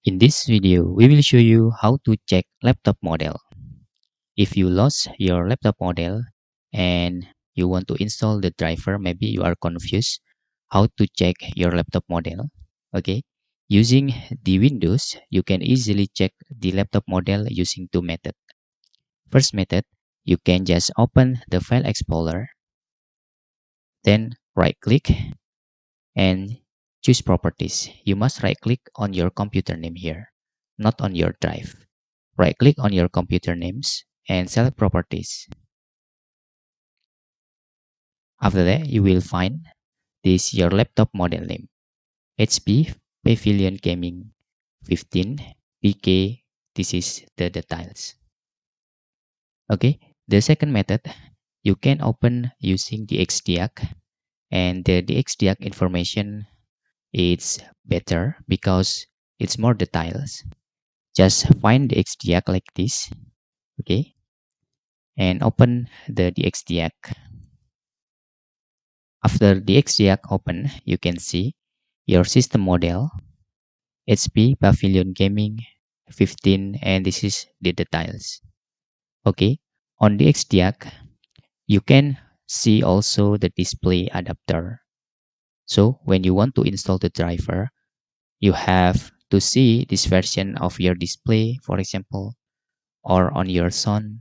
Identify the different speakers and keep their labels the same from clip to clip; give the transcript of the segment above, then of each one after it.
Speaker 1: In this video, we will show you how to check laptop model. If you lost your laptop model and you want to install the driver, maybe you are confused how to check your laptop model. Okay, using the Windows, you can easily check the laptop model using two methods. First method, you can just open the File Explorer, then right click and choose Properties. You must right click on your computer name here, not on your drive. Right click on your computer names and select Properties. After that, you will find this your laptop model name, HP Pavilion Gaming 15 PK. This is the details. Okay, the second method, you can open using the XDIAC, and the XDIAC information is better because it's more details. Just find the XDIAC like this, okay, and open the XDIAC. After the XDIAC open, you can see your system model, HP Pavilion Gaming 15, and this is the details. Okay, on the XDIAC, you can see also the display adapter. So when you want to install the driver, you have to see this version of your display, for example, or on your sound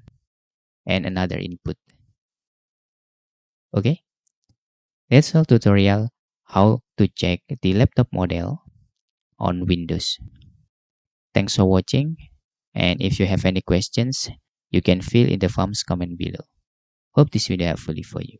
Speaker 1: and another input. Okay, that's all tutorial how to check the laptop model on Windows. Thanks for watching, and if you have any questions, you can fill in the forms comment below. Hope this video helpful for you.